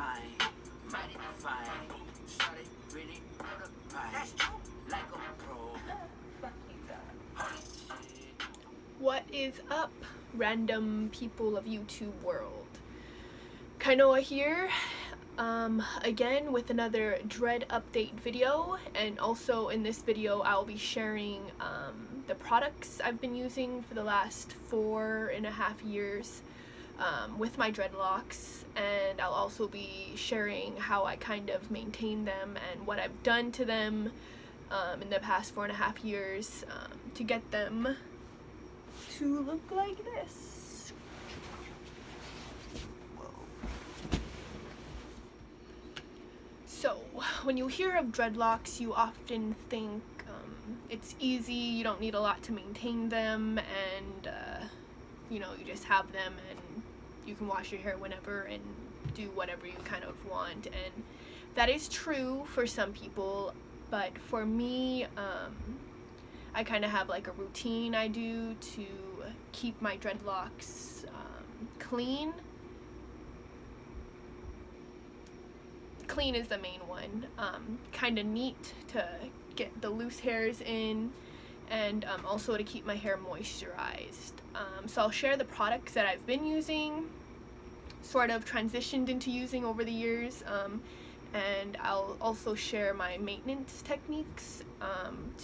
fine, mighty fine. Shawty really put a pie like a pro. What is up, random people of YouTube world? Kainoa here, again with another Dread update video, and also in this video I'll be sharing the products I've been using for the last 4.5 years with my dreadlocks, and I'll also be sharing how I kind of maintain them and what I've done to them in the past 4.5 years to get them to look like this. Whoa. So, when you hear of dreadlocks, you often think it's easy, you don't need a lot to maintain them, and you know, you just have them and you can wash your hair whenever and do whatever you kind of want, and that is true for some people, but for me, I kind of have like a routine I do to keep my dreadlocks clean. Clean is the main one. Kind of neat to get the loose hairs in, and also to keep my hair moisturized. So I'll share the products that I've been using, sort of transitioned into using over the years, and I'll also share my maintenance techniques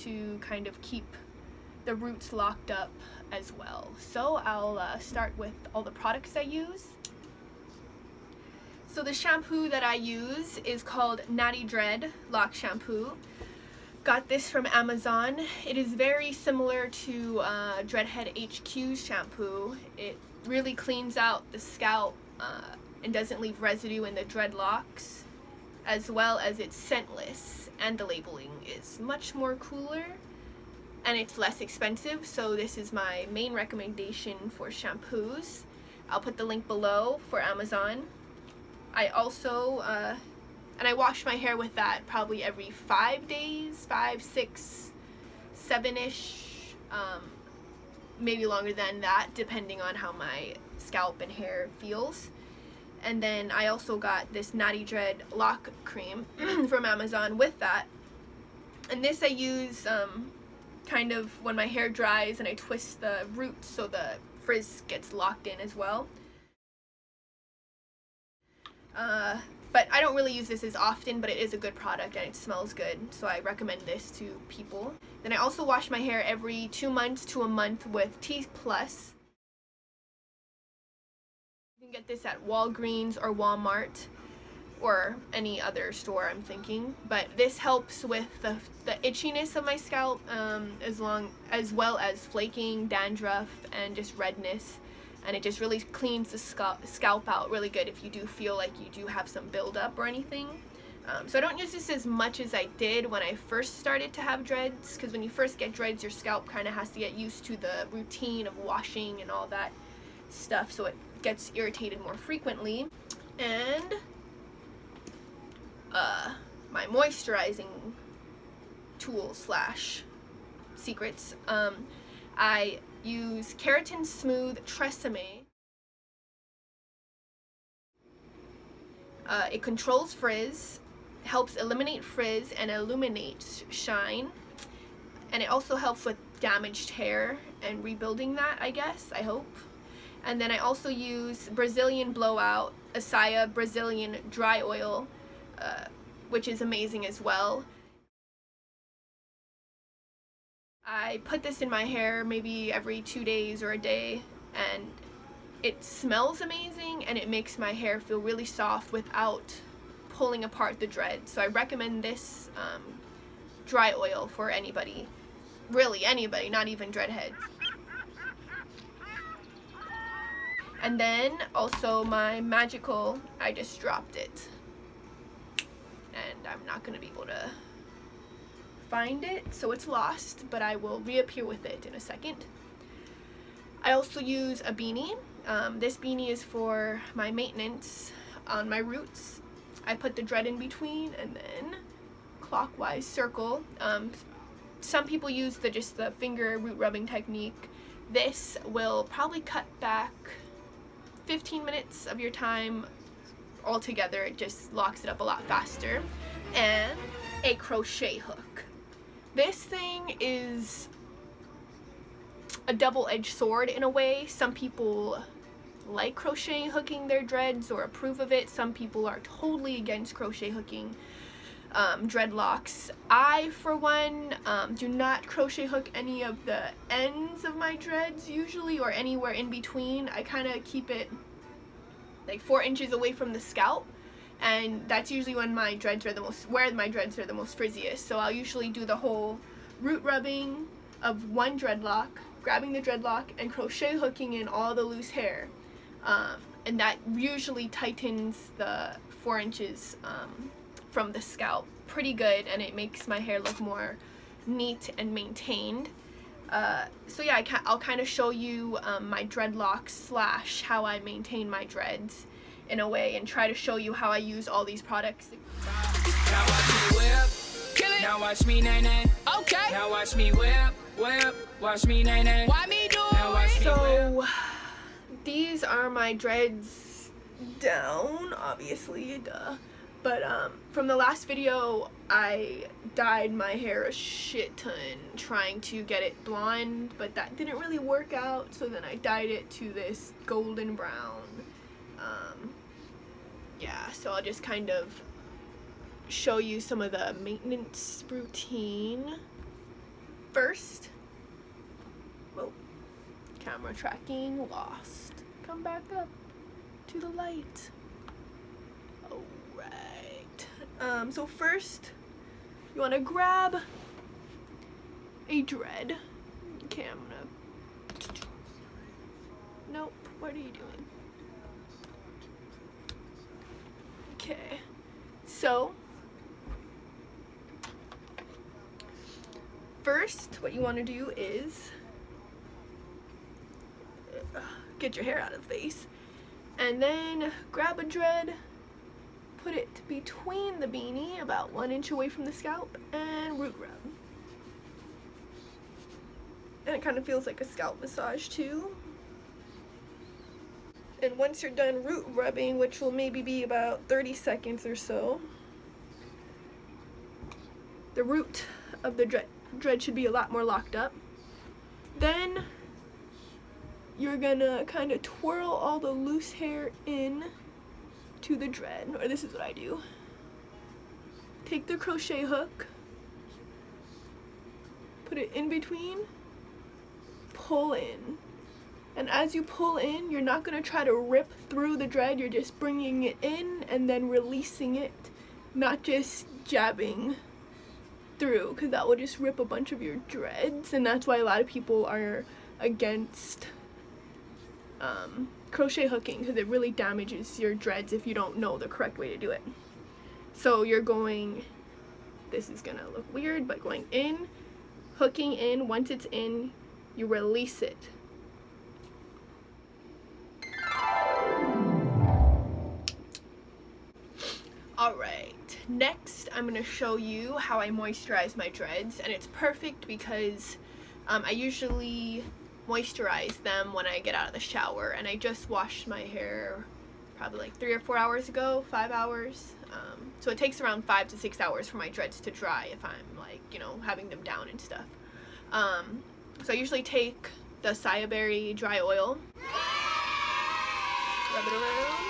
to kind of keep the roots locked up as well. So I'll start with all the products I use. So the shampoo that I use is called Natty Dread Lock Shampoo. Got this from Amazon. It is very similar to Dreadhead HQ's shampoo. It really cleans out the scalp and doesn't leave residue in the dreadlocks, as well as it's scentless, and the labeling is much more cooler and it's less expensive, so this is my main recommendation for shampoos. I'll put the link below for Amazon. I also and I wash my hair with that probably every 5 days, 5, 6, 7-ish, maybe longer than that, depending on how my scalp and hair feels. And then I also got this Natty Dread Lock Cream from Amazon with that. And this I use kind of when my hair dries and I twist the roots so the frizz gets locked in as well. But I don't really use this as often, but it is a good product and it smells good, so I recommend this to people. Then I also wash my hair every 2 months to a month with T+. You can get this at Walgreens or Walmart or any other store, I'm thinking, but this helps with the itchiness of my scalp, as well as flaking, dandruff, and just redness, and it just really cleans the scalp out really good if you do feel like you do have some buildup or anything. So I don't use this as much as I did when I first started to have dreads, because when you first get dreads, your scalp kind of has to get used to the routine of washing and all that stuff, so it gets irritated more frequently. And my moisturizing tools / secrets, I use Keratin Smooth Tresemme. It controls frizz, helps eliminate frizz and illuminates shine, and it also helps with damaged hair and rebuilding that, I guess, I hope. And then I also use Brazilian Blowout Asaya Brazilian Dry Oil, which is amazing as well. I put this in my hair maybe every 2 days or a day, and it smells amazing and it makes my hair feel really soft without pulling apart the dreads. So I recommend this dry oil for anybody, really anybody, not even dreadheads. And then also my magical, I just dropped it, and I'm not gonna be able to find it, so it's lost, but I will reappear with it in a second. I also use a beanie. This beanie is for my maintenance on my roots. I put the dread in between and then clockwise circle. Some people use just the finger root rubbing technique. This will probably cut back 15 minutes of your time all together. It just locks it up a lot faster. And a crochet hook. This thing is a double-edged sword in a way. Some people like crochet hooking their dreads or approve of it. Some people are totally against crochet hooking dreadlocks. I, for one, do not crochet hook any of the ends of my dreads usually, or anywhere in between. I kind of keep it like 4 inches away from the scalp, and that's usually when my dreads are the most, where my dreads are the most frizziest. So I'll usually do the whole root rubbing of one dreadlock, grabbing the dreadlock and crochet hooking in all the loose hair, and that usually tightens the 4 inches from the scalp pretty good, and it makes my hair look more neat and maintained. So yeah, I'll kind of show you my dreadlocks slash how I maintain my dreads in a way, and try to show you how I use all these products. Now watch me whip, kill it. Now watch me nay nay. Okay. Now watch me whip, whip. Watch me nay nay. Why me do it? So these are my dreads down, obviously, duh. But from the last video, I dyed my hair a shit ton trying to get it blonde, but that didn't really work out, so then I dyed it to this golden brown. Yeah, so I'll just kind of show you some of the maintenance routine. First, whoa, camera tracking lost. Come back up to the light. Alright. So first, you want to grab a dread. Okay, I'm gonna... Nope, what are you doing? Okay, so first what you want to do is get your hair out of the face, and then grab a dread, put it between the beanie about 1 inch away from the scalp, and root rub. And it kind of feels like a scalp massage too. And once you're done root rubbing, which will maybe be about 30 seconds or so, the root of the dread should be a lot more locked up. Then you're gonna kind of twirl all the loose hair in to the dread, or this is what I do. Take the crochet hook, put it in between, pull in. And as you pull in, you're not going to try to rip through the dread, you're just bringing it in and then releasing it, not just jabbing through, because that will just rip a bunch of your dreads, and that's why a lot of people are against crochet hooking, because it really damages your dreads if you don't know the correct way to do it. So you're going, this is going to look weird, but going in, hooking in, once it's in, you release it. Alright, next I'm going to show you how I moisturize my dreads, and it's perfect because I usually moisturize them when I get out of the shower, and I just washed my hair probably like 3 or 4 hours ago, 5 hours, so it takes around 5 to 6 hours for my dreads to dry if I'm like, you know, having them down and stuff. So I usually take the Saya Berry dry oil, rub it around,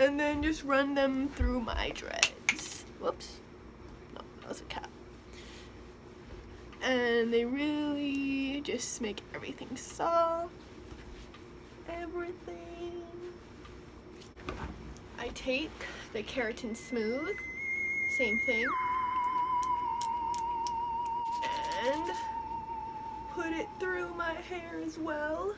and then just run them through my dreads. Whoops. No, that was a cat. And they really just make everything soft. Everything. I take the Keratin Smooth, same thing, and put it through my hair as well.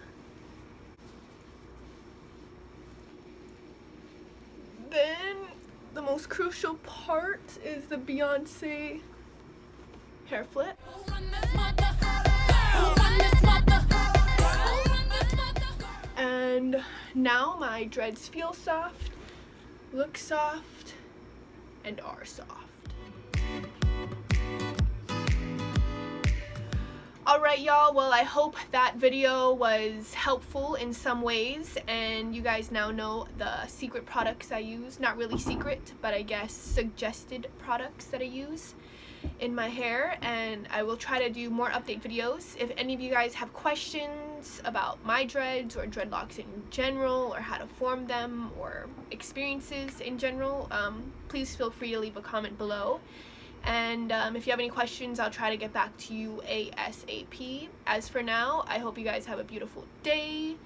Then the most crucial part is the Beyonce hair flip. And now my dreads feel soft, look soft, and are soft. Alright y'all, well I hope that video was helpful in some ways and you guys now know the secret products I use. Not really secret, but I guess suggested products that I use in my hair, and I will try to do more update videos. If any of you guys have questions about my dreads or dreadlocks in general or how to form them or experiences in general, please feel free to leave a comment below. And if you have any questions, I'll try to get back to you ASAP. As for now, I hope you guys have a beautiful day,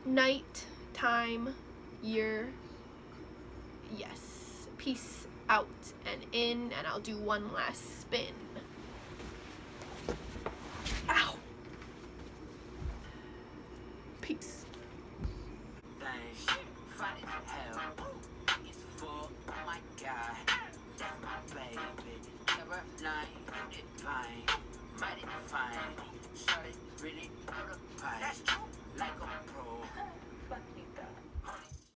night, time, year. Yes. Peace out and in, and I'll do one last spin.